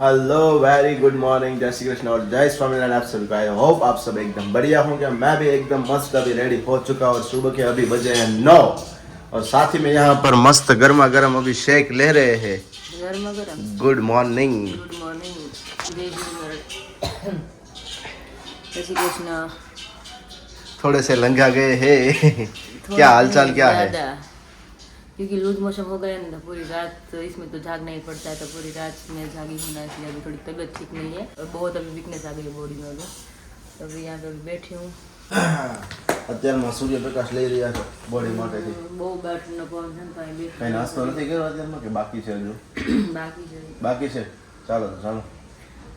Hello very good morning, जय श्री कृष्ण और जय स्वामीनारायण। आप सभी भाई होप आप सब एकदम बढ़िया होंगे। मैं भी एकदम मस्त अभी रेडी हो चुका और सुबह के अभी बजे हैं 9 और साथ ही में यहाँ पर मस्त गर्मा गर्म अभी शेक ले रहे हैं। गर्मा गर्म गुड मॉर्निंग। गुड मॉर्निंग, जय श्री कृष्ण। थोड़े से लंघा गए हैं क्या हालचाल क्या है? क्योंकि लूज मोशन हो गया ना पूरी रात, तो इसमें तो जागना ही पड़ता है, तो पूरी रात में जागी होना इसलिए अभी थोड़ी तबीयत ठीक नहीं है और बहुत अभी वीकनेस आ गई है बॉडी में अभी। तो अभी यहाँ पे बैठी हूँ। અત્યારમાં સૂર્યપ્રકાશ લઈ રહ્યા છો બોડી માટેથી બહુ બેઠનો પવન છે ને ભાઈ, કઈ નાસ્તો નથી કર્યો અત્યારમાં કે બાકી છે હજુ? બાકી છે? ચાલો તો ચાલો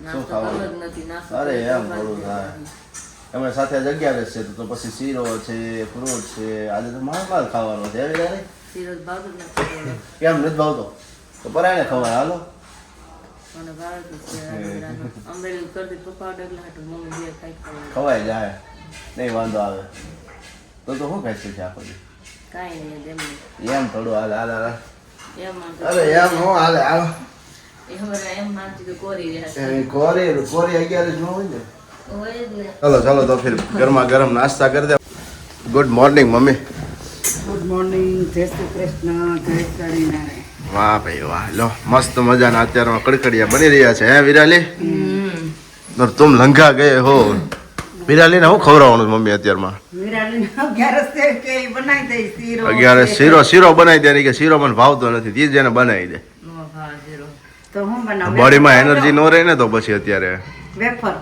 શું ખાવાનું નથી નાસ્તો? અરે એમ થોડું થાય અમે સાથે જ 11 છે તો પછી શીરો છે, ફ્રૂટ છે, આજે તો માલ ખાવાનો છે એવી યારે સિરસ ભાવ જ નથી કેમ નથી ભાવતો તો પરાયને ખવાય હાલો મને ભાવ જ છે અમરેલી કરી દે પપ્પા એટલે હાટું મમ્મી જે ખાઈ ખવાય જાય નહીં વાંધો આવે તો શું ખાઈ છે આખો દી? કાંઈ નહીં એમ થોડું હાલે હાલે હાલે એમ અરે એમ હું હાલે હાલો એમ માનતી તો કોરી રહ્યા કોરી 11 જ ન હોય ને। હોય જ ને। चलो चलो तो फिर गर्मा गर्म नाश्ता कर दे। Good morning mummy. Good morning, Jai Shri Krishna, જય સ્વામિનારાયણ। વાહ ભાઈ વાહ, લો મસ્ત મજાના અત્યારમાં કડકડિયા બની રહ્યા છે હે વિરાલી? और तुम लंघा गए हो। વિરાલી ને હું ખવડાવવાનું મમ્મી અત્યારમાં? વિરાલીને 11 છે કે ઈ બનાવી દઈ શીરો 11 શીરો બનાવી દે કે શીરો મને ભાવતો નથી તે જ એને બનાવી દે નો ભાવ જીરો તો હું બનાવું? બોડીમાં એનર્જી નો રહે ને તો પછી અત્યારે વેફર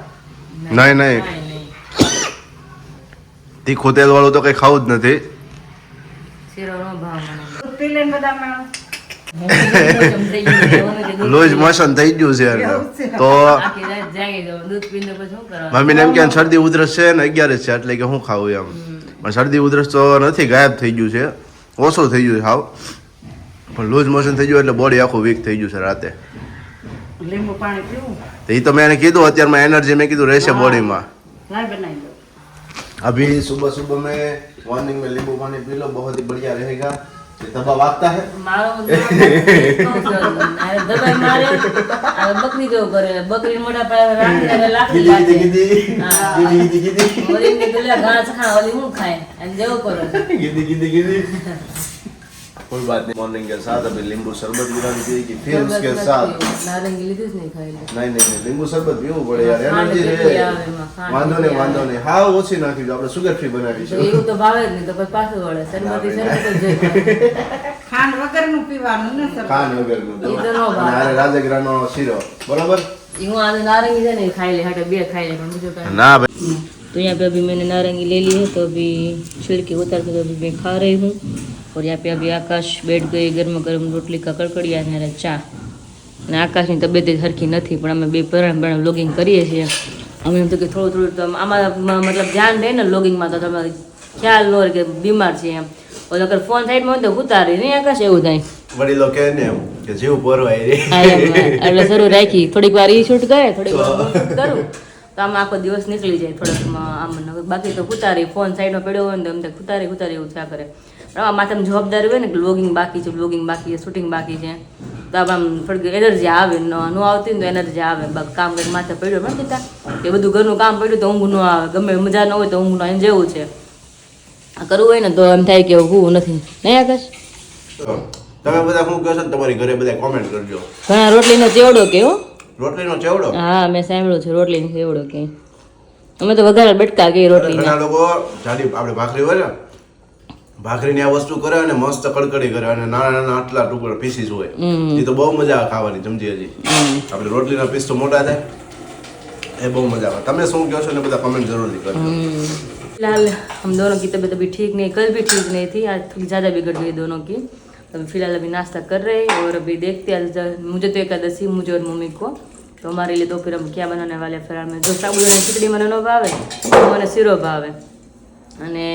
નહીં નહીં તીખું તેલ વાળું તો કઈ ખાવું જ નથી। શીરો નો ભાવ મને દૂધ પી લઈને બધા મેળો લૂઝ મોશન થઈ ગયું છે એને તો આખી રાત જાગી ગયો દૂધ પીને પછી શું કરવાનું? મમ્મીને એમ કે શરદી ઉધરસ છે ને 11 છે એટલે કે હું ખાવું એમ પણ શરદી ઉધરસ તો નથી, ગાયબ થઈ ગયું છે, ઓછું થઈ ગયું છે હાવ, પણ લૂઝ મોશન થઈ ગયું એટલે બોડી આખું વીક થઈ ગયું છે રાતે। લીંબુ પાણી પીવું તો એ તો મેં એને કીધું અત્યારમાં એનર્જી મેં કીધું રહેશે બોડીમાં। લાય બનાવી દો। अभी सुबह सुबह में मॉर्निंग में नींबू पानी पी लो, बहुत ही बढ़िया रहेगा। ये दबा वागता है મારો દબાઈ મારે બકરી જો કરે, બકરી મોટા પાડે રાખી લાકડી લાગે गीदी મોરી ને પેલા ઘાસ ખા ઓલી હું ખાય અને જેવો કરો गीदी कोई बात नहीं। मॉर्निंग के साथ अभी नींबू शरबत भी पिएगी, फिर उसके साथ નારંગી લીધી જ નહીં ખાઈ લે नहीं नींबू शरबत पीવું પડે યાર, એનર્જી રહે। વાંધો નહીં હા ઓછી નાખી દો, આપણે સુગર ફ્રી બનાવી છે એવું તો ભાવે જ નહીં તો પછી પાછું વળે શરબતી શરબત જ જોઈએ ખાંડ વગરનું પીવાનું ને સર? ખાંડ વગરનું ઈ તો નો ભાવે। અને રાજગરાનો શીરો બરોબર હું आज नारंगी है नहीं खाई ले हटे बे खाई ले मुझे ना भाई। तो यहाँ पे अभी मैंने नारंगी ले ली है, तो अभी छिलके उतार के तो अभी मैं खा रही हूँ। और यहाँ पे अभी आकाश बैठ गई गर्मा गर्म रोटली का कड़कड़िया ने चा અને આકાશની તબિયત હરખી નથી પણ અમે બે પરાણ લોગિંગ કરીએ છીએ। અમે એમ તો કે થોડું થોડું તો આમાં મતલબ ધ્યાન રહે ને લોગિંગમાં, તો તમારે ખ્યાલ ન રહે કે બીમાર છે એમ, ઓલો અગર ફોન સાઈડમાં હોય તો ઉતારી નહીં આકાશ એવું થાય વડીલો કહે ને એમ કે જીવ પોરવાય રે એટલે શરૂ રાખી થોડીક વાર ઈ શૂટ કરે થોડીક વાર હું શૂટ કરું તો આમાં આખો દિવસ નીકળી જાય થોડોક આમ, બાકી તો ઉતારી ફોન સાઈડમાં પડ્યો હોય ને તો એમ થાય ઉતારી એવું થયા કરે। પણ આમાં માથામાં જવાબદારી હોય ને કે લોગિંગ બાકી છે, બ્લોગિંગ બાકી છે, શૂટિંગ બાકી છે, તો આમ થોડીક એનર્જી આવે, ન આવતી ને તો એનર્જી આવે। કામ કંઈક માથે પડ્યો પણ કીધા એ બધું ઘરનું કામ પડ્યું તો ઊંઘ ન આવે, ગમે મજા ન હોય તો ઊંઘ ન જેવું છે। આ કરવું હોય ને તો એમ થાય કે હું નથી નહીં આકાશ? તમે બધા શું કહો છો તમારી ઘરે બધા કોમેન્ટ કરજો। ઘણા રોટલીનો ચેવડો કેવો? રોટલીનો ચેવડો? હા મેં સાંભળ્યું છે રોટલીનો ચેવડો કે અમે તો વઘારેલા બટકા કે રોટલી ઘણા લોકો જાડી આપણે ભાખરી હોય ને ભાખરીની આ વસ્તુ કરે અને મસ્ત કડકડી કરે અને નાના નાના આટલા ટુકડા પીસીસ હોય એ તો બહુ મજા આવે ખાવાની જમજી હજી। આપણે રોટલીના પીસ તો મોટા થાય એ બહુ મજા આવે। તમે શું કહો છો ને બધા કમેન્ટ જરૂરથી કરજો। फिलहाल हम दोनों की तबीयत अभी ठीक नहीं, कल भी ठीक नहीं थी, आज थोड़ी ज़्यादा बिगड़ गई दोनों की। तो फिलहाल अभी नाश्ता कर रहे हैं और अभी देखते हैं, मुझे तो एकादशी मुझे और मम्मी को, तो हमारे लिए तो फिर हम क्या बनाने वाले हैं फिलहाल में। जो साबुदाना खिचड़ी મને ભાવે તો મને શીરો ભાવે અને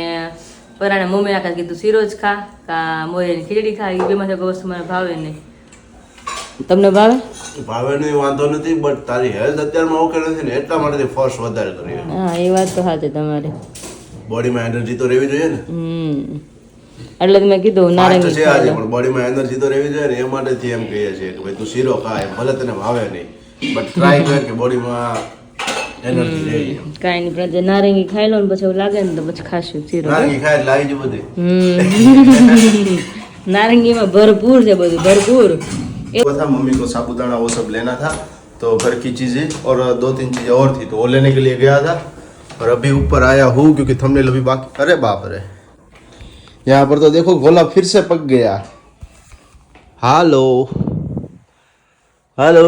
પરાણે મમ્મી આખા કીધું શીરો જ ખા કા મોરીની ખીચડી ખા, એ બેમાંથી કોઈ વસ્તુ મને ભાવે નહીં। તમને ભાવે? ભાવે નહીં વાંધો નથી, બટ તારી હેલ્થ અત્યારમાં ઓકે નથી ને એટલા માટે ફોર્સ વધારે કરી। હા એ વાત તો સાચી તમારી, બોડીમાં એનર્જી તો રહેવી જોઈએ ને। એટલે મેં કીધું નારંગી છે આજે પણ બોડીમાં એનર્જી તો રહેવી જોઈએ ને, એ માટેથી એમ કહીએ છીએ કે ભાઈ તું શીરો ખા, ભલે તને ભાવે નહીં બટ ટ્રાય કર કે બોડીમાં એનર્જી રહે. કાંઈ નહીં પણ જે નારંગી ખાઈ લો ને પછી એવું લાગે ને તો પછી ખાશું શીરો નારંગી ખાય એટલે આવી જ બધે. नारंगी में भरपूर है બધું भरपूर वो था मम्मी को साबूदाना वो सब लेना था तो घर की चीजें और 2-3 चीजें और थी तो वो लेने के लिए गया था और अभी ऊपर आया हूँ क्योंकि थंबनेल अभी बाकी. अरे बाप रे, यहाँ पर तो देखो गोला फिर से पक गया. हेलो हेलो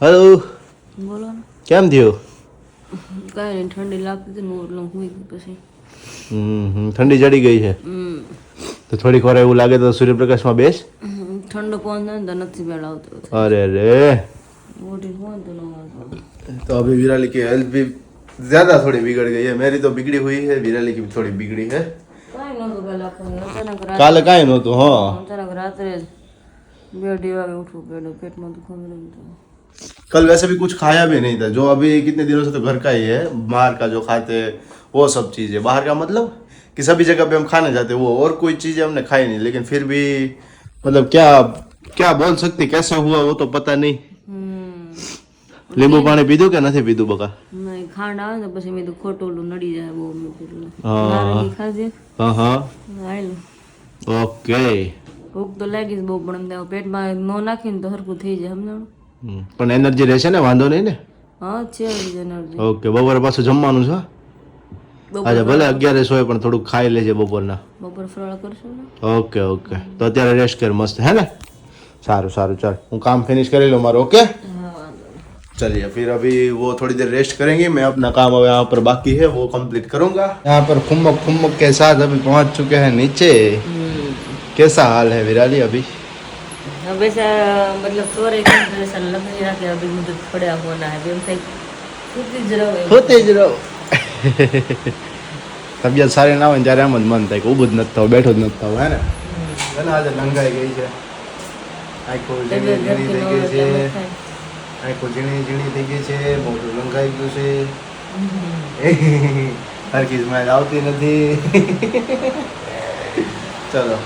हेलो, બોલો ને કેમ થયો? કાંઈ નહીં ઠંડી લાગતી હતી ને એટલે હું હુઈ ગઈ પછી ઠંડી ચડી ગઈ છે તો થોડીક વાર એવું લાગે તો સૂર્યપ્રકાશમાં બેસ. ઠંડો પવન થાય ને તો નથી મેળ આવતો. अरे रे, મોટી હોય તો ન આવતો. तो अभी विराली की हेल्थ भी ज्यादा थोड़ी बिगड़ गई है. मेरी तो बिगड़ी हुई है, विराली की भी थोड़ी बिगड़ी है. કાંઈ નહોતું પેલા પણ અચાનક काले काहे नहोતું हाँ. અચાનક રાત્રે જ 2-2 વાગે ઉઠવું પડ્યું, પેટમાં દુખાવા માંડ્યું. कल वैसे भी कुछ खाया भी नहीं था. जो अभी कितने दिनों से तो घर का ही है. बाहर का जो खाते हैं वो सब चीजें. बाहर का मतलब कि सभी जगह पे हम खाने जाते हैं वो, और कोई चीजें हमने खाई नहीं. लेकिन फिर भी मतलब क्या क्या बोल सकते, कैसे हुआ वो तो पता नहीं. લીંબુ પાણી પીધું કે નથી પીધું બકા? નહીં, ખાંડ આવે ને પછી મેં તો ખોટું ઓલું નડી જાય બહુ મેં કીધું. હા. નારંગી ખાજે હા હા આયલું. ઓકે. ભૂખ તો લાગી જ બહુ પણ એમ થાય પેટમાં ન નાખીને તો હરખું થઈ જાય સમજાણું. પણ એનર્જી રહેશે ને, વાંધો નહીં ને? હા છે જ એનર્જી. ઓકે. બપોરે પાછું જમવાનું છે? આજે ભલે 11 હોય પણ થોડુંક ખાઈ લેજે બપોરના. બપોર ફરાળ કરશું ને. ओके ओके तो અત્યારે રેસ્ટ કર મસ્ત है ना. सारू सारू चल હું काम फिनिश કરી લઉં મારું. ओके चलिए फिर अभी वो थोड़ी देर रेस्ट करेंगे. मैं अपना काम अब यहाँ पर बाकी है वो कंप्लीट करूंगा. यहाँ पर फुम्मक फुम्मक के साथ अभी पहुंच चुके हैं नीचे. कैसा हाल है विराली अभी? अब ऐसा मतलब सो रहे थे तो ऐसा लग नहीं रहा कि अभी मुझे खड़ा होना है. हम सही होते જ રહો. તબિયત સારી ના હોય ને ત્યારે એમ જ મન થાય કે ઊભું જ નથી થવું, બેઠું જ નથી થવું હે ને. અને આજે લંગાઈ ગઈ છે, આંખો ઝીણી ઝીણી થઈ ગઈ છે, આંખો ઝીણી ઝીણી થઈ ગઈ છે, મોઢું લંગાઈ ગયું છે, હરખી સ્માઈલ આવતી નથી. ચલો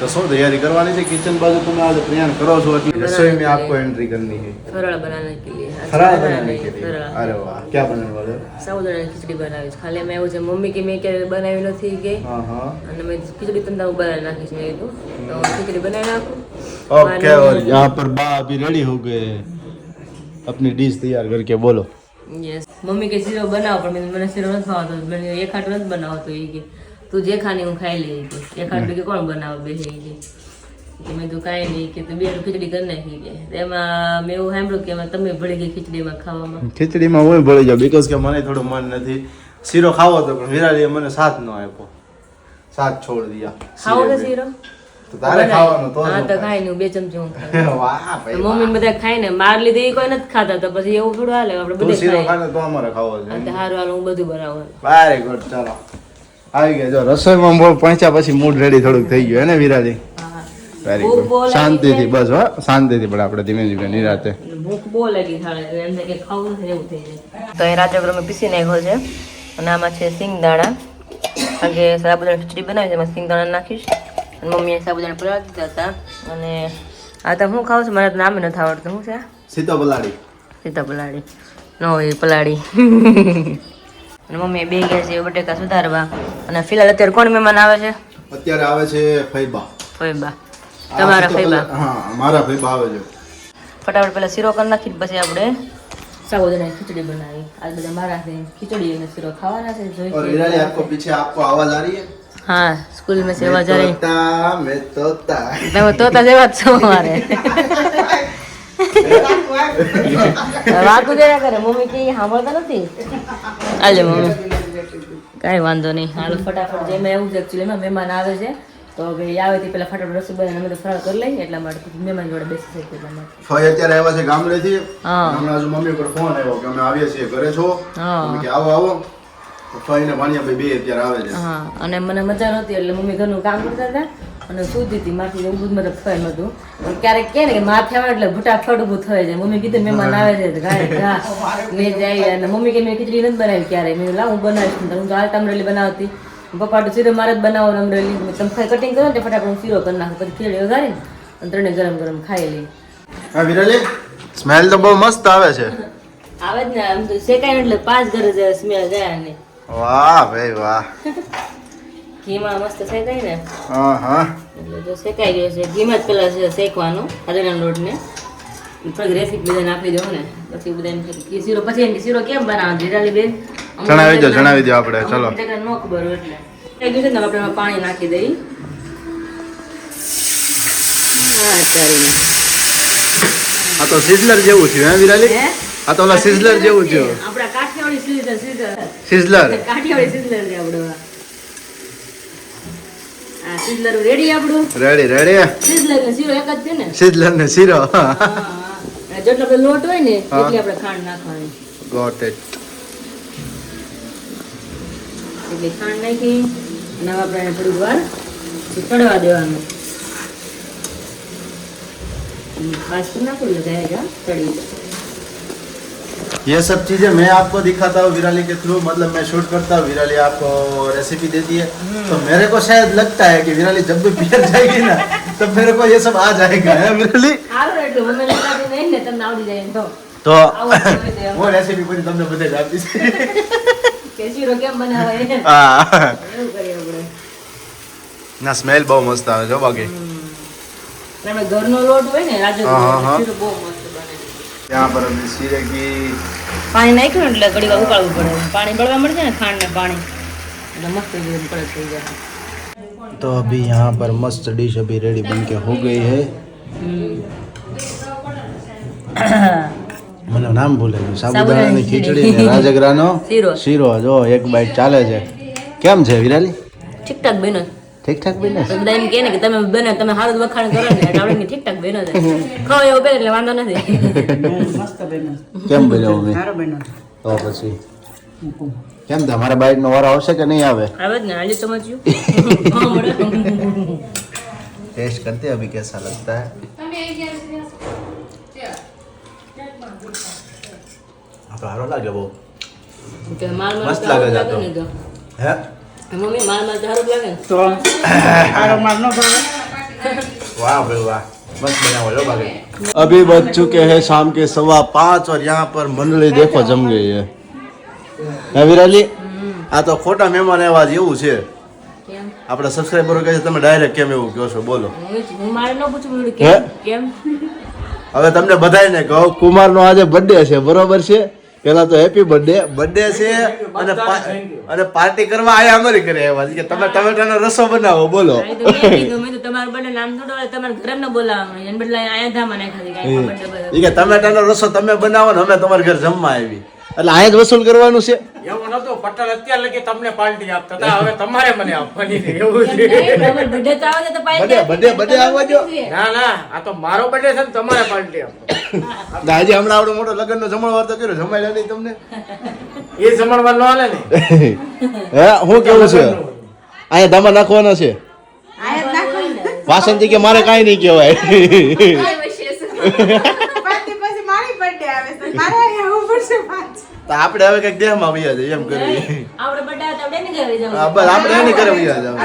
तो सो तैयारी करवानी है. किचन बाजू तुम आज प्रयाण करो છો એટલે रसोई में आपको एंट्री करनी है. फराळ बनाने के लिए. फराळ बनाने के लिए. फराळ. अरे वाह, क्या बनने वाले हो? સાબુદાણાની ખીચડી બનાવી છે. ખાલી મેં એવું છે મમ્મી કે મેં ક્યારે બનાવી નથી કે हाँ हाँ અને મેં ખીચડી તંદા બનાવી નાખી છે મેં કીધું તો ખીચડી બનાવી નાખું. ओके. और यहाँ पर बा अभी रेडी हो गए, अपनी डिश तैयार करके बोलो. યસ મમ્મી કે શીરો બનાવો પણ મને શીરો નથી ખાવાતો. મને એક હાટ નથી બનાવતો એ કે તું જે ખાની હું ખાઈ લઈ કે એક હાટ કે કોણ બનાવે બે કે મેં તું કાંઈ નહીં કે તું બે ખીચડી કરી નાખી કે એમાં મેં એવું સાંભળ્યું કે એમાં તમે ભળી ગઈ ખીચડીમાં ખાવામાં. ખીચડીમાં હું ભળી જાઉં બીકોઝ કે મને થોડું મન નથી. શીરો ખાવો હતો પણ વિરાલીએ મને સાથ ન આપ્યો, સાથ છોડ દિયા. ખાવો ને શીરો તો તારે ખાવાનું તો હા તો કાંઈ નહીં 2 ચમચી હું ખાઈ. વાહ ભાઈ મમ્મી બધા ખાય ને માર લીધે એ કોઈ નથી ખાતા તો પછી એવું થોડું હાલે આપણે તું બધે શીરો ખાય. ખાને તો અમારે ખાવો છે. આ તો હારું હાલ હું બધું બનાવું. Very good. ચાલો આવી ગયા. જો રસોઈમાં પહોંચ્યા પછી મૂડ રેડી થોડુંક થઈ ગયું હે ને વિરાલી? હા વેરી ભૂખ બહુ ગુડ. લાગી શાંતિથી બસ હો, શાંતિથી પણ આપણે ધીમે ધીમે નિરાતે. ભૂખ બહુ લાગી થાળે એમને કે ખાવું નથી એવું થઈ જાય. તો એ રાજગરો મેં પીસી નાખ્યો છે અને આમાં છે સિંગદાણા. કારણ કે સાબુદાણા ખીચડી બનાવી છે એમાં સિંગદાણા નાખીશ અને મમ્મીએ સાબુદાણા પલાળી દીધા હતા. અને આ તો હું ખાઉં છું, મને તો નામ નથી આવડતું. શું છે આ? સીતાપલાડી. સીતા પલાળી નો એ પલાળી. અને મમ્મીએ બે ગયા છે બટેકા સુધારવા. અને ફિલહાલ અત્યારે કોણ મહેમાન આવે છે? અત્યારે આવે છે ફૈબા. ફઈબા. તમારા ફઈબા. હા મારા ફૈબા આવે છે. ફટાફટ પહેલા શીરો કરી નાખી પછી આપણે સાબુદાણાની ખીચડી બનાવી. આજ બધા મારા છે ખીચડી અને શીરો ખાવાના છે. और विराली आपको पीछे आपको आवाज आ रही है? હા સ્કૂલ में સેવા जा रही. मैं तोता. તમે તોતા જેવા જ છો મારે. વાતું કર્યા કરે મમ્મી કે સાંભળતા નથી. આલે મમ્મી કાંઈ વાંધો નહીં. હાલો ફટાફટ જેમાં એવું છે એકચ્યુઅલી એમાં મહેમાન આવે છે તો હવે આવે તે પહેલા ફટાફટ રસોઈ બનાવીને અમે તો ફરાળ કરી લઈએ એટલા માટે પછી મહેમાન જોડે બેસી શકીએ એટલા માટે. ફઈ અત્યારે આવ્યા છે ગામડેથી. હા. હમણાં હજુ મમ્મી પર ફોન આવ્યો કે અમે આવીએ છીએ ઘરે છો. હા. મમ્મી કે આવો આવો. ફઈ ને ભાણિયાભાઈ બે અત્યારે આવે છે. હા અને મને મજા નહોતી એટલે મમ્મી ઘરનું કામ કરતા હતા અને સૂતી હતી માથે એવું બધું મતલબ થાય નહોતું. પણ ક્યારેક કહે ને કે માથે આવે એટલે ફટાફટ ઊભું થઈ જાય. મમ્મી કીધું મહેમાન આવે છે તો ગાય મેં જાય અને મમ્મી કે મેં ખીચડી નથી બનાવી ક્યારે. મેં લાવ હું બનાવીશ. હું તો હાલ અમરેલી બનાવતી. પપ્પા તો શીરો મારે જ બનાવો અમરેલી. તમે કટિંગ કરો ને ફટાફટ હું શીરો કરી નાખું પછી ખીચડી વઘારીને અને ત્રણે ગરમ ગરમ ખાઈ લઈ. હા વિરાલી સ્મેલ તો બહુ મસ્ત આવે છે. આવે જ ને આમ તો શેકાય ને એટલે 5 ઘરે સ્મેલ જાય ને. વાહ ભાઈ વાહ. ઘીમાં મસ્ત શેકાય ને હા હા એટલે તો શેકાઈ ગયો છે. ઘીમાં જ પેલા છે શેકવાનું હળદરના લોટને. થોડીક રેસીપી બધાને આપી દઉં ને પછી બધાને કે શીરો પછી એમ કે શીરો કેમ બનાવવાનો વિરાલી બેન જણાવી દો આપણે ચલો. ન ખબર હોય એટલે થઈ ગયું છે ને આપણે એમાં પાણી નાખી દઈ. હા ચાલી આ તો સિઝલર જેવું છે હે વિરાલી? આ તો ઓલા સિઝલર જેવું છે. આપણા કાઠિયાવાડી સિઝલર કાઠિયાવાડી સિઝલર છે આપણું. આ સિઝલર રેડી આપણું. રેડી સિઝલર ને શીરો એક જ છે ને. સિઝલર ને શીરો. હા જેટલો આપણે લોટ હોય ને એટલી આપણે ખાંડ નાખવાની. Got it. એટલે ખાંડ નાખી અને હવે આપણે થોડીક વાર ચડવા દેવાનું. બસ નાખું એટલે જાયગા ચડી જાય. ये सब चीजें मैं आपको दिखाता हूँ विराली के थ्रू, मतलब मैं शूट करता हूँ, विराली आपको रेसिपी देती है. तो मेरे को शायद लगता है कि विराली जब भी पियर जाएगी ना तब मेरे को ये सब आ जाएगा है विराली. આવું એટલું મમ્મી લગાડી નહીં ને તમને આવડી જાય તો તો આવું કરી દે. वो रेसिपी पूरी तुमने બધે જ આપી છે. કે શીરો કેમ બનાવાય એવું હા કરીએ આપણે. ના સ્મેલ બહુ મસ્ત આવે છે બાકી. આપણે ઘરનો લોટ હોય ને રાજગરો હા. શીરો બહુ મસ્ત બને. यहाँ पर अभी शीरे की પાણી નાખ્યું ને એટલે ઘડી વાર ઉકાળવું પડે. પાણી બળવા મળશે ને ખાંડ ને પાણી એટલે મસ્ત એકદમ કડક થઈ જાય. तो अभी यहाँ पर मस्त डिश अभी रेडी बन के हो गई है. મને નામ ભૂલે ગયું. સાબુદાણાની ખીચડી ને રાજગરાનો શીરો. જો એક બાઈટ ચાલે છે. કેમ છે વિરાલી? ઠીક ઠાક બન્યો. ઠીક ઠાક બને છે. બધા એમ કહે ને કે તમે બને તમે સારું જ વખાણ કરો ને એટલે આપણે ઠીક ઠાક બન્યો છે. ખાવ એવું પહેલે એટલે વાંધો નથી. મસ્ત બન્યો. કેમ બન્યો મમ્મી? સારો બન્યો. તો પછી કેમ તમારા બાઈટ નો વારો આવશે કે નહીં આવે? આવે જ ને આજે સમજ્યું. હા મળે. टेस्ट करते हैं अभी कैसा लगता है. आप हारो लागे वो કે માલ માલ મસ્ત લાગે છે આ તો. ને તો है મમ્મી માલ માલ સારું જ લાગે ને. તો સારો માર ન ભાવે. वाह भाई वाह मस्त बना हुआ लो बाकी. अभी बज चुके हैं शाम के 5:15 और यहाँ पर मंडली देखो जम गई है. હે વિરાલી આ તો ખોટા મહેમાન એવા જેવું છે. કેમ આપણા સબસ્ક્રાઇબરો કહે છે તમે ડાયરેક્ટ કેમ એવું કહો છો બોલો. હું મારે ન પૂછું હે? કેમ કેમ હવે તમને બધાયને કહો કુમારનો આજે બર્થડે છે બરોબર છે. પેલા તો હેપી બર્થડે છે અને પાર્ટી કરવા આયા અમારી ઘરે આવ્યા છે કે તમે ટમેટાનો રસો બનાવો બોલો. આ તો મેં કીધું મેં તો તમારું બને નામ થોડો તમારે ઘરે ન બોલાવવાનું એને બદલે આયા ધામા નાખી કાંઈ બર્થડે ઈ કે ટમેટાનો રસો તમે બનાવો ને અમે તમારા ઘરે જમવા આવી એટલે અહીંયા જ વસૂલ કરવાનું છે. એવું નતું પટેલ અત્યાર લગી તમને પાર્ટી આપતા હતા હવે તમારે મને આપવાની છે એવું છે. બર્થડે તો આવે તો પાઈ બર્થડે આવવા દો. ના ના આ તો મારો બર્થડે છે ને તમારે પાર્ટી આપો આજે હમણાં આવડો મોટો લગ્નનો જમણવાર તો કર્યો જમાડ્યા નહીં તમને. એ જમણવાર ન હાલે ને. હે હું કેવું છે અહીંયા ધામા નાખવાના છે વાસંતી કે મારે કાંઈ નહીં કહેવાય. તો આપણે હવે કઈક દેહમાં વૈયા જાય એમ કરવી. આપણે બર્થડે તો આપણે ને ઘરે જવું. હા બસ આપણે એની ઘરે વૈયા જાવ.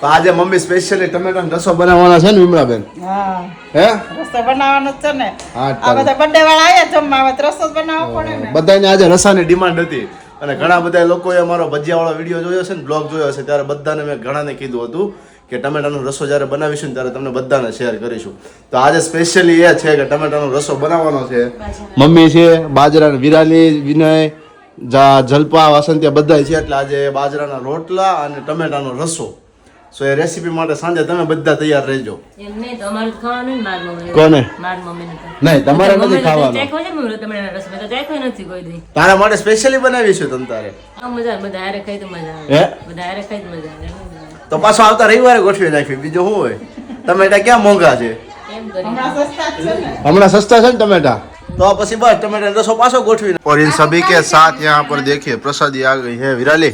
તો આજે મમ્મી સ્પેશિયલી ટમેટાનો રસો બનાવવાના છે ને વિમળાબેન? હા હે રસ્તો બનાવવાનો જ છે ને. હા આ બધા બર્થડે વાળા આયા જમવા આવે તો રસ્તો જ બનાવવો પડે ને. બધાને આજે રસાની ડિમાન્ડ હતી અને ઘણા બધા લોકોએ અમારો ભજીયાવાળો વિડીયો જોયો છે ને બ્લોગ જોયો હશે ત્યારે બધાને મેં ઘણાને કીધું હતું કે ટમેટાનો રસો જ્યારે બનાવીશું ને ત્યારે તમને બધાને શેર કરીશું. તો આજે સ્પેશિયલી એ છે કે ટમેટાનો રસો બનાવવાનો છે. મમ્મી છે બાજરા વિરાલી વિનય જલપા વાસંતિયા બધા છે એટલે આજે બાજરાના રોટલા અને ટમેટાનો રસો. સો એ રેસીપી માટે સાંજે તમે બધા તૈયાર રહેજો. એમ નહીં તો અમારે તો ખાવાનું ને મારી મમ્મીને. કોને? મારી મમ્મીને તો. નહીં તમારે નથી મમ્મીને તો ખાવાનું. ચાખ્યો છે ને મમ્મીનો ટમેટાનો રસ? મેં તો ચાખ્યો નથી કોઈ દી. તારા માટે સ્પેશિયલી બનાવીશું તમ તારે. આ મજા આવે, બધા હારે ખાઈ તો મજા હે? આવે. બધા હારે ખાઈ તો મજા આવે. તો પાછો આવતા રવિવારે ગોઠવી નાખ્યું બીજું શું હોય. ટમેટા ક્યાં મોંઘા છે? એમ કરી. હમણાં સસ્તા જ છે ને. હમણાં સસ્તા છે ને ટમેટા तो પછી બસ ટમેટા રસો પાછો ગોઠવી. और इन सभी के साथ यहाँ पर देखिए प्रसादी आ गई है विराली.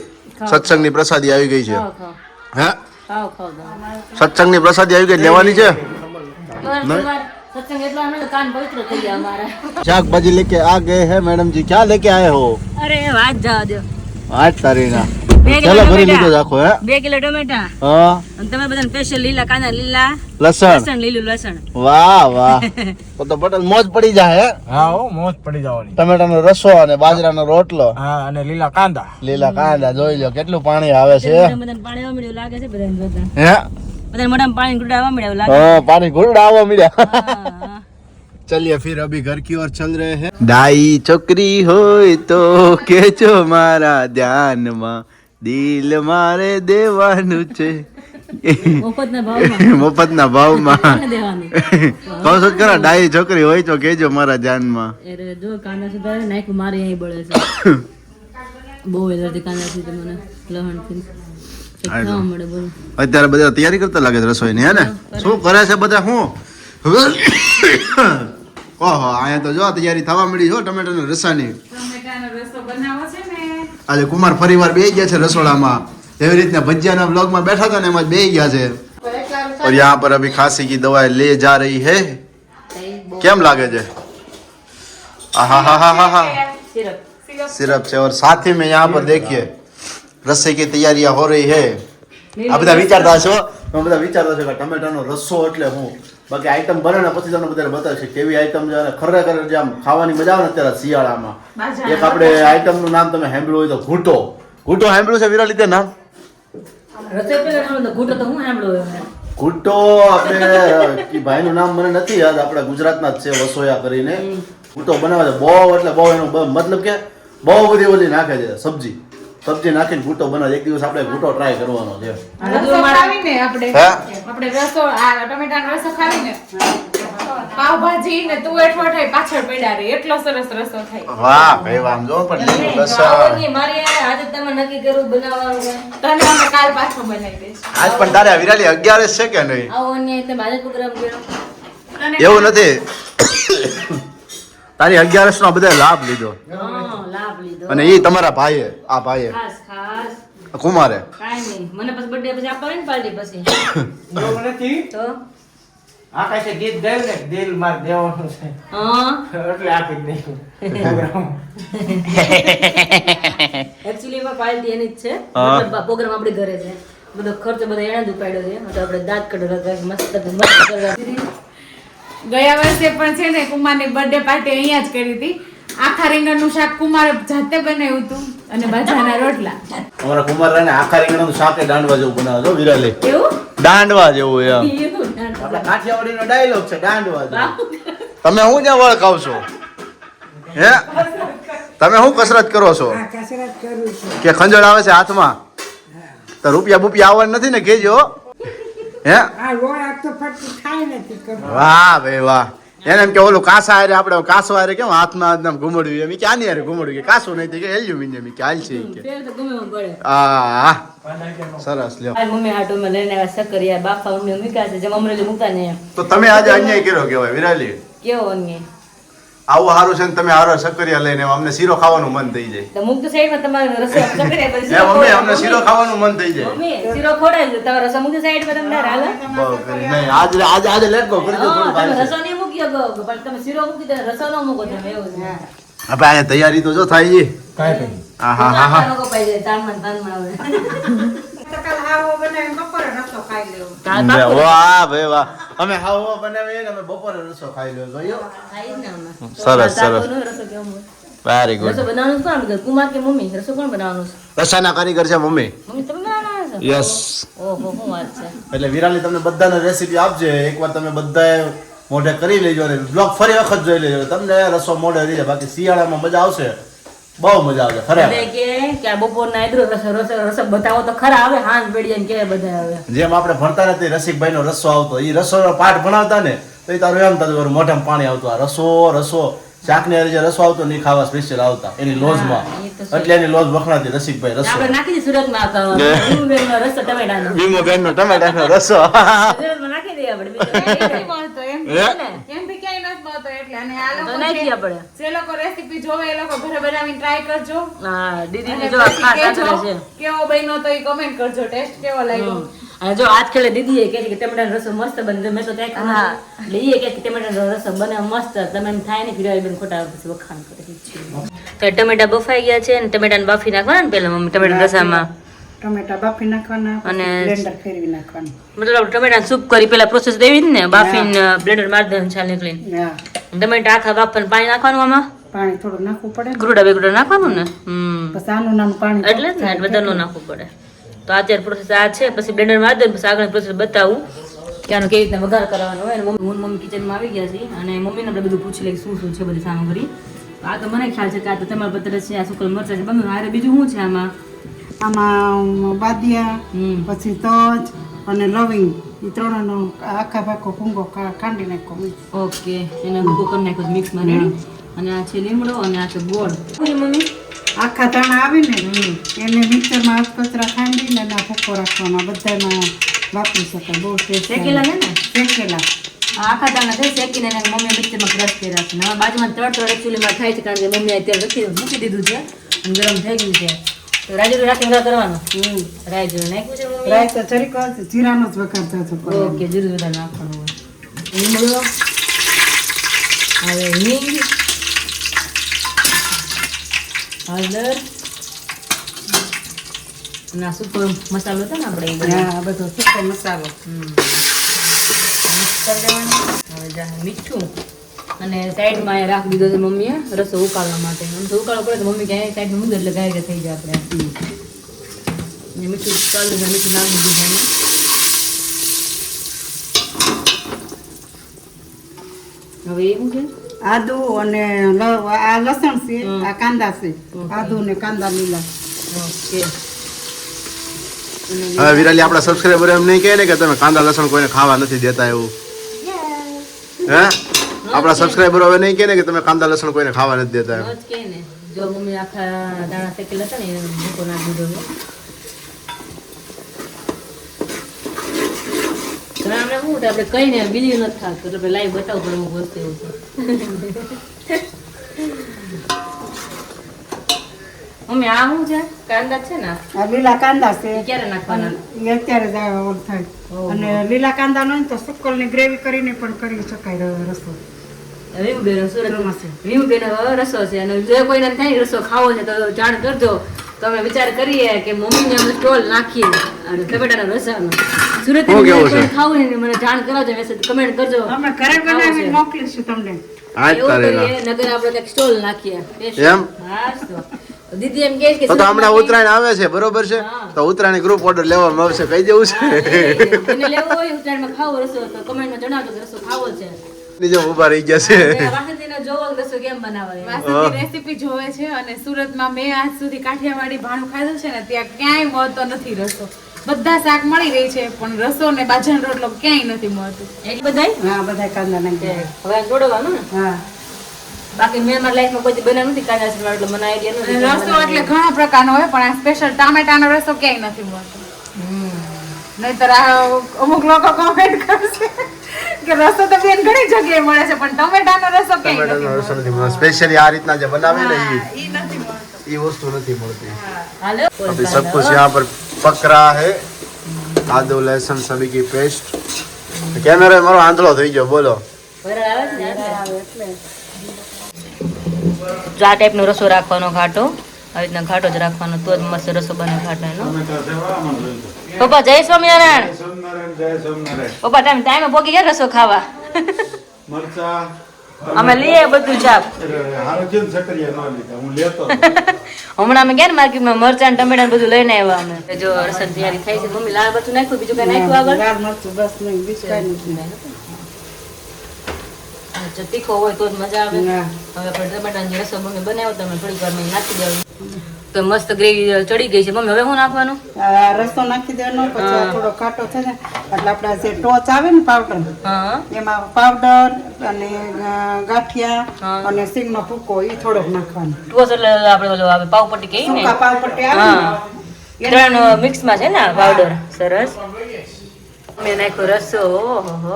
सत्संग ની પ્રસાદી આવી ગઈ છે. ખાઓ ખાઓ હે ખાઓ ખાઓ તમે. સત્સંગ ની પ્રસાદી આવી ગઈ લેવાની છે. તમારે સત્સંગ એટલો આનંદ કાન પવિત્ર થઈ ગયા અમારા. શાકભાજી लेके आ गए हैं मैडम जी. क्या लेके आए हो? અરે વાત જવા દો. આજ તારીના બે કિલો ચાલો ભરી ટમેટા. લીધો જ આખો હે 2 કિલો ટમેટા હા અને તમે બધાને સ્પેશિયલ લીલા કાંદા, લીલા લસણ લીલું લસણ. વાહ વાહ તો પટેલ મોજ પડી જાય હે હા હો મોજ પડી જવાની. ટમેટાનો રસો અને બાજરાનો રોટલો હા અને લીલા કાંદા. લીલા કાંદા જોઈ લો કેટલું પાણી આવે છે બધાને પાણી આવવા મળ્યું લાગે છે બધાને જોતા. હે બધાને મોઢામાં પાણી ગુડા આવવા મળ્યું લાગે. हाँ पानी घुल आवा मिला હા. चलिए फिर अभी घर की ओर चल रहे हैं डाई छोकरी होय तो केचो मारा ध्यान માં દિલ મારે દેવાનું છે મફતના ભાવમાં મફતના ભાવમાં કોને દેવાનું? કહું છું ખરા ડાઈ છોકરી હોય તો કેજો મારા ધ્યાનમાં અરે જો કાંદા સુધારે નાખ્યું મારે અહીં બળે છે બહુ એલર્જી કાંદાથી તો મને લહણથી ખાવા મળે બોલો. અત્યારે બધા તૈયારી કરતા લાગે છે રસોઈની હે ને શું કરે છે બધા શું ઓહો અહીંયા તો જો તૈયારી થવા મળી જો ટમેટાના રસાની ટમેટાનો રસો બનાવો છે ને આજે કુમાર ફરીવાર બેસી ગયા છે રસોડામાં એવી રીતના ભજીયાના વ્લોગમાં બેઠા હતા ને એમાં જ બેસી ગયા છે और यहाँ पर अभी खांसी की दवाई ले जा रही है કેમ લાગે છે आहा સિરપ सिरप से और साथ ही में यहाँ पर देखिए रस्से की तैयारियां हो रही है આ બધા વિચારતા છો તમે બધા વિચારતા છો કે ટમેટાનો રસ્સો એટલે હું બાકી આઈટમ બને ને પછી તમને બધાને બતાવશે કેવી આઈટમ છે અને ખરેખર જે આમ ખાવાની મજા આવે ને અત્યારે શિયાળામાં એક આપણે આઈટમનું નામ તમે સાંભળ્યું હોય તો ઘૂંટો ઘૂંટો સાંભળ્યું છે વિરાલી તે નામ રસોઈ પેલા ખાવાનું તો ઘૂંટો તો હું સાંભળ્યો એમને. ઘૂંટો આપણે ઈ ભાઈનું નામ મને નથી યાદ આપણે ગુજરાતના જ છે વસોયા કરીને ઘૂંટો બનાવે છે બહુ એટલે બહુ એનો મતલબ કે બહુ બધી ઓલી નાખે છે સબ્જી નાખીને ઘૂંટો બનાવે એક દિવસ આપણે ઘૂંટો ટ્રાય કરવાનો છે રસો ખાવીને આપણે હે આપણે રસો આ ટમેટાનો રસો ખાવીને પાવભાજી ને તુવેર ઠોઠાઈ પાછળ પડ્યા રહે એટલો સરસ રસો થાય. વાહ ભાઈ વાહ આમ જો પણ લીલું લસણ ખાવાની મારી આજે તમે નક્કી કર્યું બનાવવાનું છે. તને અમે કાલ પાછો બનાવી દઈશું. આજ પણ તારે વિરાલી 11 છે કે નહીં આવો અન્યાય તમે આજે પ્રોગ્રામ કર્યો. તને એવું નથી તારી 11 નો બધા લાભ લીધો હા, લાભ લીધો. અને એ તમારા ભાઈએ આ ભાઈએ ખાસ કુમારે કાંઈ નહીં. મને પછી birthday પછી આપવાની ને પાર્ટી પછી. એવું નથી. તો આકાશે ગીત ગાયું ને દિલ માર દેવાનું છે હા એટલે આપી જ નહીં પ્રોગ્રામ. એકચ્યુઅલી માં પાર્ટી એની જ છે હા. મતલબ પ્રોગ્રામ આપણે ઘરે છે બધો ખર્ચો બધો એણે જ ઉપાડ્યો છે એટલે આપણે દાંત કઢવા મસ્ત કરવા ગયા વર્ષે પણ છે ને કુમારની બર્થડે પાર્ટી અહીંયા જ કરી હતી. આખા રીંગણનું શાક કુમારે જાતે બનાવ્યું હતું અને બાજરાના રોટલા. અમારા કુમાર રાને આખા રીંગણાનું શાક દાંડવા જેવું બનાવે છો વિરાલી એવું દાંડવા જેવું એમ એવું ના. આપણા કાઠિયાવાડીનો ડાયલોગ છે દાંડવા જેવું તમે શું ત્યાં વળ ખાવ છો હે તમે શું કસરત કરો છો કસરત કરું છું. કે ખંજળ આવે છે હાથમાં તો રૂપિયા બુપિયા આવવાનું નથી ને કેજો હે આ રોડ આપ તો ફટકી ખાઈ નથી કરું. વાહ ભાઈ વાહ એને એમ કે ઓલું કાસા હારે આપણે કાસો હારે કેમ હાથમાં આમ ઘુમડ્યું એમ કે આની હારે ઘુમડ્યું કે કાસું નહીં કે એલ્યુમિનિયમ કે હાલ છે ઈ કે ફેર તો ગમે એમ પડે. આ સરસ લ્યો મારી મમ્મી હાટુ મેં લઈને આવ્યા સક્કરિયા બાફા મમ્મી મૂક્યા છે જેમ અમરેલી મૂકતા ને એમ. તો તમે આજે અન્યાય કર્યો કેવાય વિરાલી કેવો અન્યાય. આવું સારું છે ને તમે હારો સક્કરિયા લઈને અમને શીરો ખાવાનું મન થઈ જાય તો મુક્ત સાઈડમાં તમારે રસો સક્કરિયા પછી હે મમ્મી અમને શીરો ખાવાનું મન થઈ જાય મમ્મી શીરો ખોડાય છે તમારે રસો મુક્ત સાઈડમાં તમને હાલે. બહુ કરી નહીં આજે લેટ ગો કરી દો હા, થોડું તમે ખાય રસો નહીં મૂકી શકો પણ તમે શીરો મૂકી દો રસો ન મૂકો તમે એવું છે. આપણે અહીંયા તૈયારી તો જો થાય છે કાંઈ નહીં. હા હા હા હા નાખવાનો કપાઈ જાય તાનમાં આવે. તો કાલ હાવો બનાવીને બપોરે રસો ખાઈ લેવો. કાલ પાકું. વાહ ભાઈ વાહ અમે હાવો બનાવીએ ને અમે બપોરે રસો ખાઈ લ્યો જોયો ખાઈ જ ને અમે. સરસ, તો સરસ. તાકોનો રસો કેવો હોય? વેરી રસો બનાવવાનું કોણ આપણે કુમાર કે મમ્મી રસો કોણ બનાવવાનું છે? રસાના કારીગર છે મમ્મી મમ્મી તમે બનાવવાના છો? યસ ઓહો શું વાત છે. એટલે વિરાલી તમને બધાને રેસીપી આપજે એકવાર તમે બધાએ મોઢે કરી લેજો અને બ્લોગ ફરી વખત જોઈ લેજો તમને રસો મોઢે રહી જાય બાકી શિયાળામાં મજા આવશે બહુ મજા આવશે ખરેખર બધા કે આ બપોરના આદરો રસો બતાવો તો ખરા આવે હાંજ પડી જાય ને કે બધા આવે. જેમ આપણે ભણતા નથી રસિકભાઈનો રસો આવતો એ રસોનો પાઠ ભણાવતા ને તો એ તારું એમ થતું મોઢામાં પાણી આવતું આ રસો શાકની હારે જે રસો આવતો ને એ ખાવા સ્પેશિયલ આવતા એની લોજમાં હા, એ તો છે. એટલે એની લોજ વખણાતી રસિકભાઈ રસો આપણે નાખી દઈએ સુરતમાં આ રસો ટમેટાનો ભીમોબેનનો ટમેટાનો રસો સુરતમાં નાખી દઈએ આપણે બીજું નથી મળતો એમ. એમ બી ક્યાંય નથી મળતો એટલે અને આ તો લોકો નાખીએ જે- આપણે. જે લોકો રેસીપી જોવે એ લોકો ઘરે બનાવીને ટ્રાય કરજો હા અને દીદીને જો આ પછી ખાસ કહેજો આકડે છે. કેવો બન્યો તો એ કમેન્ટ કરજો ટેસ્ટ કેવો લાગ્યો અને જો આજ ખેલે દીદી એ કહે છે કે ટમેટાનો રસો મસ્ત બને, મેં તો ત્યાં ખાધો હા. એટલે એ કહે કે ટમેટાનો રસો બને મસ્ત, તમે એમ થાય ને પીડા બેન ખોટા પછી વખાણ કરે છે. તો ટમેટા બફાઈ ગયા છે ને ટમેટાને બાફી નાખવાના ને પહેલા મમ્મી ટમેટા રસામાં, ટમેટા બાફી નાખવાના અને બ્લેન્ડર ફેરવી નાખવાનું. મતલબ ટમેટા સૂપ કરી પેલા પ્રોસેસ દેવી જ ને, બાફીને બ્લેન્ડર મારી દેવાનું છાલ નીકળીને, હા, ટમેટા આખા બાફીને પાણી નાખવાનું આમાં, પાણી થોડું નાખવું પડે ને. ગુરુડા બેગુડા નાખવાનું ને. પછી આનું નાનું પાણી એટલે જ ને બધાનું નાખવું પડે. તો અત્યારે પ્રોસેસ આ છે, પછી બ્લેન્ડર મારી દે, પછી આગળ પ્રોસેસ બતાવું કે આનો કેવી રીતના વઘાર કરવાનો હોય. અને મમ્મી કિચનમાં આવી ગયા છે અને મમ્મીને આપણે બધું પૂછી લઈએ શું શું છે બધી સામગ્રી. આ તો મને ખ્યાલ છે કે આ તો તમારા પત્ર છે, આ સુકલ મરચાં છે, બધું હારે બીજું શું છે આમાં? આમાં બાદિયા, પછી તજ અને લવિંગ, એ ત્રણનો આખા ભાગો કુંગો ખાંડી નાખો. ઓકે, એને ભૂકો કરી નાખ્યો મિક્સમાં રેડી. અને આ છે લીમડો અને આ છે ગોળ. મમ્મી આખા દાણા આવે ને એને મિક્સરમાં કચરા ખાંડીને એના ભૂકો રાખવાના, બધામાં વાપરી શકાય. બહુ ટેસ્ટ શેકેલા છે ને? શેકેલા. આ આખા દાણા છે શેકીને એને મમ્મીએ મિક્સરમાં ક્રશ કર્યા છે. હવે બાજુમાં તળ એકચ્યુઅલીમાં થાય છે કારણ કે મમ્મીએ અત્યારે મૂકી દીધું છે અને ગરમ થઈ ગયું છે. તો રાજુ રાખીને વઘાર કરવાનો. રાજુ નાખ્યું છે મમ્મી? રાઈ તો જરીક જીરાનો જ વઘાર થતો. ઓકે, જીરું વધારે નાખવાનું હોય. લીમડો, હવે હિંગ, હળદર અને આ સૂકો મસાલો હતો ને આપણે એ બધો. હા, બધો સૂકો મસાલો. મિક્સ કરી દેવાનું. હવે જા મીઠું અને સાઈડમાં અહીંયા રાખી દીધો છે મમ્મીએ રસો ઉકાળવા માટે. આમ તો ઉકાળવો પડે તો મમ્મી ક્યાંય સાઈડમાં મૂકી દે એટલે ગાય થઈ જાય આપણે. અને મીઠું ચાલુ છે, મીઠું નાખી દીધું છે. હવે એવું છે આદુ અને આ લસણ છે, આ કાંદા છે. આદુ ને કાંદા લીલા. ઓકે. હવે વિરાલી આપણા સબસ્ક્રાઈબર એમ નહીં કહે ને કે તમે કાંદા લસણ કોઈને ખાવા નથી દેતા એવું, હે? આપણા સબસ્ક્રાઈબર હવે નહીં કહે ને કે તમે કાંદા લસણ કોઈને ખાવા નથી દેતા એમ. રોજ કે ને જો મમ્મી આખા દાણા શેકેલા હતા ને એને ભૂકો નાખી દીધો છે. ઘણા આપણે શું થાય, આપણે કઈ ને બીજી નથી ખાતું એટલે આપણે લાઈવ બતાવવું પડે અમુક વસ્તુ એવું છે. મમ્મી આ શું છે? કાંદા છે ને? આ લીલા કાંદા છે. એ ક્યારે નાખવાના? એ અત્યારે જ ઓલ થાય. અને લીલા કાંદા નો તો સુક્કલની ગ્રેવી કરીને પણ કરી શકાય રસો. રીમુબેન સુરતમાં છે. રીમુબેન રસો છે અને જો કોઈને થાય રસો ખાવો છે તો જાણ કરજો. તો અમે વિચાર કરીએ કે મમ્મીને અમે સ્ટોલ નાખીએ અને ટમેટાના રસાનો. સુરત ખાવું ને મને જાણ કરાવજો, મેસેજ કમેન્ટ કરજો. અમે ઘરે બનાવીને મોકલીશું તમને. એવું કરીએ નગર આપણે કંઈક સ્ટોલ નાખીએ. એમ? હા તો દીદી એમ કહે કે તો હમણાં ઉત્તરાયણ આવે છે, બરોબર છે? તો ઉત્તરાયણ ગ્રુપ ઓર્ડર લેવામાં આવશે, કહી દેવું છે. એને લેવો હોય ઉત્તરાયણમાં ખાવો રસો તો કમેન્ટમાં જણાવજો કે રસો ખાવો છે. નીચે ઊભા રહી ગયા છે. વાસંતીને જોવો રસો કેમ બનાવે. વાસંતી રેસીપી જોવે છે અને સુરતમાં મેં આજ સુધી કાઠિયાવાડી ભાણું ખાધું છે ને ત્યાં ક્યાંય મળતો નથી રસો. બધા શાક મળી રહી છે પણ રસો ને બાજરાનો રોટલો ક્યાંય નથી મળતું. એક બધાય હા, બધા કાંદા નાખી. હવે જોડવાનું ને. હા, બાકી મેં મારી લાઈફમાં કોઈ બનાવ્યું નથી કાંદા છે એટલે મને આઈડિયા નથી. રસો એટલે ઘણા પ્રકારનો હોય પણ આ સ્પેશિયલ ટામેટાનો રસો ક્યાંય નથી મળતો. નહીતર આ અમુક લોકો કોમેન્ટ કરશે કે રસો તો બેન ઘણી જગ્યાએ મળે છે પણ ટમેટાનો રસો ક્યાંય નથી ટમેટાનો રસો મળતો. નથી મળતો. સ્પેશિયલી આ રીતના જે બનાવે ને ઈ નથી મળતો. એ વસ્તુ નથી મળતી. હાલો अभी सब कुछ यहाँ पर पक रहा है. आदू लहसुन सभी की पेस्ट. कैमरा मारो आंधळो થઈ ગયો, બોલો. વરાળ આવે છે ને એટલે. જો આ ટાઈપનો રસો રાખવાનો ઘાટો, આવી રીતના ઘાટો જ રાખવાનો તો જ મસ્ત રસો બને ઘાટાનો. પપ્પા જય સ્વામિનારાયણ. પપ્પા તમે ટાઈમે પોકી ગયા રસો ખાવા? અમે લઈએ બધું ચાપ. હમણાં અમે ગયા ને માર્કેટમાં મરચાં ટમેટા બધું લઈને આવ્યા અમે. જો રસન તૈયારી થઈ છે. મમ્મી લાલ મરચું નાખ્યું, બીજું કઈ નાખ્યું આગળ? લાલ મરચું બસ નહીં, બીજું કાંઈ નથી. જો તીખો હોય તો જ મજા આવે. હા. હવે આપણે ટમેટાનો જે રસો મમ્મી બનાવ્યો તમે થોડીક વાર નાખી દેવું. તો મસ્ત ગ્રેવી ચડી ગઈ છે. મમ્મી હવે શું નાખવાનું? આ રસો નાખી દેવાનો, પછી આ થોડો કાટો થાય ને એટલે આપણા જે ટોચ આવે ને પાવડર, હા એમાં પાવડર અને ગાંઠિયા હા. અને સિંગનો ભૂકો એ થોડોક નાખવાનો. ટોસ એટલે આપણે ઓલો આવે પાવપટ્ટી કહીએ ને, સૂકા પાવપટ્ટી આવે હા ને ત્રણ મિક્સમાં છે ને આ પાવડર. સરસ. મેં નાખ્યો રસો. ઓહો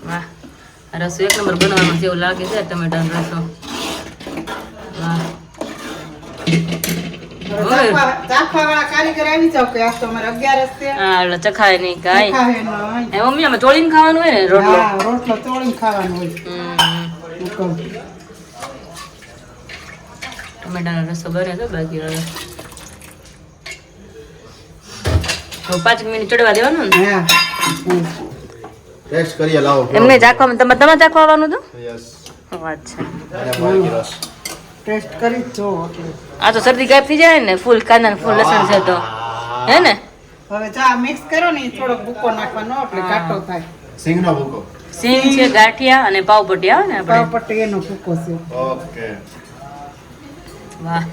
વાહ, આ રસો એક નંબર બનાવવાનો છે એવું લાગે છે ટમેટાનો રસો. વાહ ચાખવાવાળા કારીગર આવી જાવ કે આજ તો અમારે 11 છે. હા એટલે ચખાય નહીં કાંઈ ખાવે નહીં. એ મમ્મી અમે તોડીને ખાવાનું હોય ને રોટલો હા, રોટલો તોડીને ખાવાનો હોય. હું કહું. ટમેટાનો રસો બને તો બાકી હવે 5 મિનિટ ચડવા દેવાનું ને હા. ટેસ્ટ કરીએ લાવો એમને ચાખવામાં તમે ચાખવા આવવાનું હતું યસ વાત છે અને બાકી રસ ટેસ્ટ કરી જ જો એટલે. આ તો શરદી ગાયબ થઈ જાય ને ફૂલ કાંદા ફૂલ લસણ છે તો હે ને હવે ચા મિક્સ કરો ને ઈ થોડોક ભૂકો નાખવાનો એટલે ઘાટો થાય. સિંગનો ભૂકો સિંગ છે ગાંઠિયા અને પાવપટ્ટી આવે ને આપણે પાવપટ્ટી એનો ભૂકો છે. ઓકે વાહ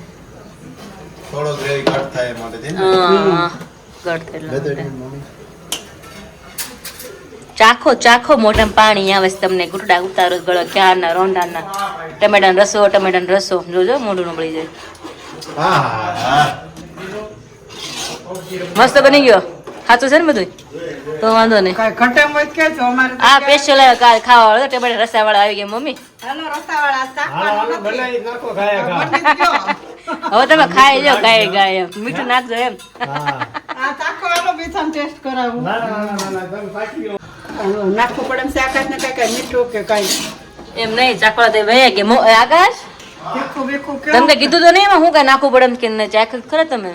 થોડો ગ્રેવી કટ થાય એ માટે થઈને હા ગળ થયેલો. લેતો એટલે મમ્મી ચાખો મોઢામાં પાણી આવે છે તમને ગુટડા ઉતારો ગળો ક્યારના રોંડાના ટમેટાનો રસો જોજો મોઢું નબળી જાય હા મસ્ત બની ગયો સાચું છે ને બધું તો વાંધો નહીં કાંઈ ઘટે હોય તો કહેજો અમારે તો આ સ્પેશિયલ ખાવા વાળો ટમેટા રસા વાળા આવી ગયા મમ્મી હાલો રસાવાળા ચાખવાનો નથી. બનાવી નાખો ખાયા બની જ ગયો. હવે તમે ખાઈ જાઓ ગાય મીઠું નાખજો એમ આ ચાખો હાલો બેસન ટેસ્ટ કરાવું. નાખવું પડે એમ છે આકાશને કાંઈ મીઠું કે કાંઈ એમ નહીં ચાખવા દે ભાઈ કે આકાશ તીખું બીખું તમને કેવું? કીધું તો નહીં એમાં હું કઈ નાખવું પડે એમ કે નહીં ચાખ ખરા તમે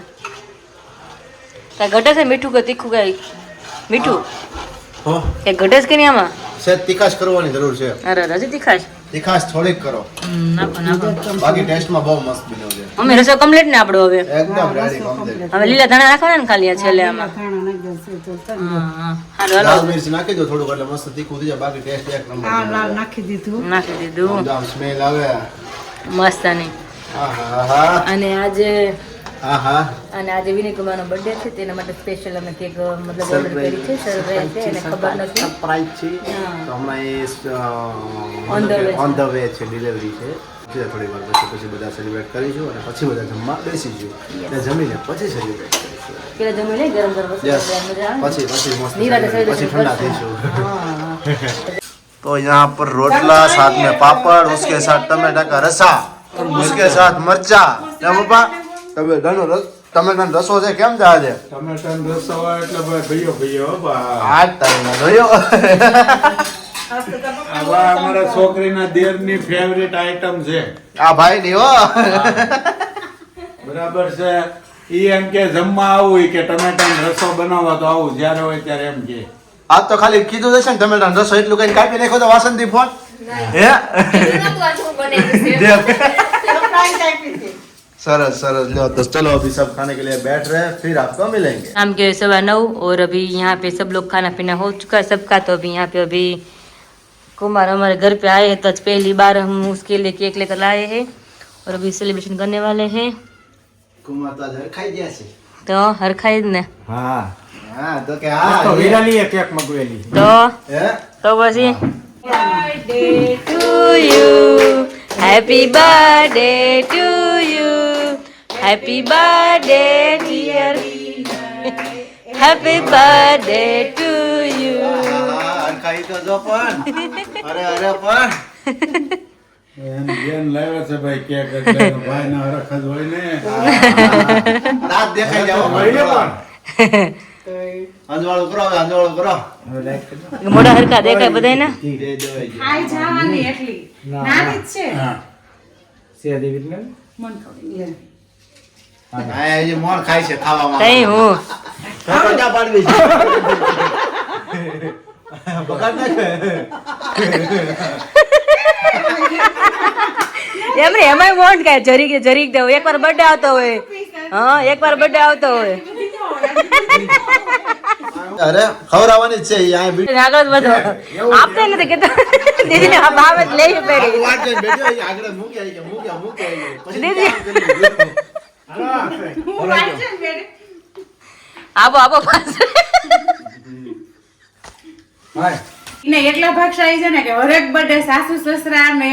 કઈ ઘટે છે મીઠું કે તીખું કઈ મીઠું હો કે ઘટે છે કે નહીં આમાં સેજ તીખાશ કરવાની જરૂર છે અરે હજી તીખાશ તીખાશ થોડીક કરો નાખો બાકી ટેસ્ટમાં બહુ મસ્ત બન્યો છે અમે રસો કમ્પ્લીટ ને આપણો હવે એકદમ રેડી કમ્પ્લીટ હવે લીલા ધાણા નાખવાના ને ખાલી આ છેલ્લે આમાં ધાણા નાખી દેશે તો ચાલે. હા હાલો લાલ હાલો મિર્ચ નાખી દો થોડુંક એટલે મસ્ત તીખું થઈ જાય બાકી ટેસ્ટ એક નંબર આ લાલ નાખી દીધું. નાખી દીધું આમ સ્મેલ આવે મસ્ત નહીં આહા અને આજે આહા વિનય કુમારનો બર્થડે છે તેના માટે સ્પેશિયલ અમે કેક મતલબ ઓર્ડર કરી છે સરપ્રાઈઝ છે એને ખબર નથી સરપ્રાઈઝ છે હા. તો હમણાં એ On the way છે. ઓન ધ વે છે ડિલિવરી છે થોડી વાર પછી બધા સેલિબ્રેટ કરીશું અને પછી બધા જમવા બેસીશું એટલે જમીને પછી સેલિબ્રેટ કરીશું પેલા જમી લઈ ગરમ ગરમ વસ્તુ Yes. મજા આવે ને? પછી મસ્ત નિરાંતે પછી celebration ઠંડા કરશું. થઈશું હા. तो यहाँ पर रोटला साथ में पापड़ उसके साथ टमाटर का रसा उसके साथ मरचा क्या पापा टमाटर रसो છે કેમ છે આજે ટમેટાનો રસો હોય એટલે ભાઈ ભૈયો આજ તારીને જોયો આવા અમારા છોકરીના દેરની ફેવરિટ આઈટમ છે આ ભાઈ ની હો બરાબર છે ઈ એમ કે જમવા આવું ઈ કે ટમેટાનો રસો બનાવવા તો આવું જ્યારે હોય ત્યારે એમ કે આજ તો ખાલી કીધું છે ને ટમેટા રસો એટલું કઈ કાપી નાખો તો વાસણ થી ફોન હે સરપ્રાઈઝ આપી હતી. सरस सरस लो तो चलो अभी सब खाने के लिए बैठ रहे हैं फिर आपको मिलेंगे शाम के 9:15 और अभी यहाँ पे सब लोग खाना पीना हो चुका है सबका तो अभी यहाँ पे अभी कुमार हमारे घर पे आए हैं तो आज पहली बार हम उसके लिए केक लेकर लाए हैं और अभी सेलिब्रेशन करने वाले हैं कुमार तो आज खाई दिया છે तो हर खाई ने હા હા તો કે તો વિરાલીએ કેક મગવેલી तो હે પછી birthday to you happy birthday to you happy birthday dear happy birthday to you ખાઈ તો જો પણ અરે અરે પણ એમ બેન લાવ્યા છે ભાઈ કેક એટલે ભાઈ ના હરખ જ હોય ને દાંત દેખાઈ જાવ ભાઈ પણ અંજવાળું કરો હવે અંજવાળું કરો મોઢા હરકા દેખાય બધાય ને દે દો ખાઈ જવાની એટલી નાની જ છે હા સે દેવી ને મન ખાવી લે. આ જે મોર ખાય છે ખાવામાં તઈ હું ક્યાં પાડવી છે બગાડ નાખે એમને એમાંય વોન્ટ કાય જરીક દેવો એકવાર બર્થડે આવતો હોય હા એકવાર બર્થડે આવતો હોય અરે ખવડાવવાની જ છે ઈ આ બીટ આગળ વધો આપતે નથી કેતો દીદી આ ભાવ જ લઈ પેરી વાત જોઈને બેઠો ઈ આગળ મૂકી આવી ગયા મૂકી પછી દીદી. હું વાંચન બેઠી. આપો પાછળ હાય ને એટલા ભાગશાળી છે ને કે હરેક બર્થડે સાસુ સસરા ને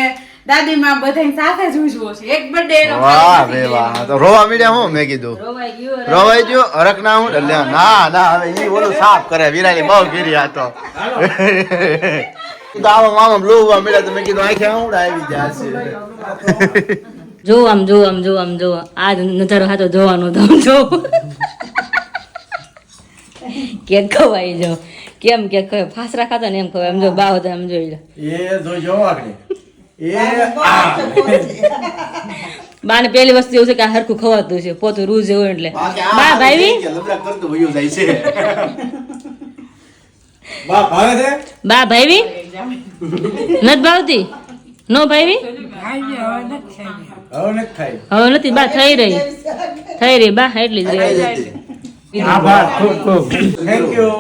દાદી માં બધાની સાથે જ ઉજવો છે એક બર્થડે એનો વાહ બે વાહ તો રોવા મીડ્યા હું મેં કીધું રોવાઈ ગયો રોવાઈ ગયો હરક ના હું એટલે ના ના હવે ઈ ઓલું સાફ કરે વિરાલી બહુ ગીરી આ તો તો આવા મામા બ્લુ વા મળ્યા તો મેં કીધું આખે આવડા આવી જાય છે જો આમ જો આમ જો આમ જો આ નજારો હાથો જોવાનો તો આમ જો કેક ખવાઈ જાવ કેમ કેક ખવાય ફાસરા ખાતા ને એમ ખવાય આમ જો બા હતા આમ જોઈ લો એ જોજો આગળ બાને પહેલી વસ્તુ એવું છે કે આ હરખું ખવાતું છે પોતું રૂ જેવું એટલે બા ભાઈ લબડા કરતો વયો જાય છે બા ભાવે છે બા ભાઈ નથી ભાવતી નો ભાઈ હવે નથી ખાઈ હવે નથી બા થઈ રહી બા એટલી જ રહી આભાર ખૂબ ખૂબ થેન્ક યુ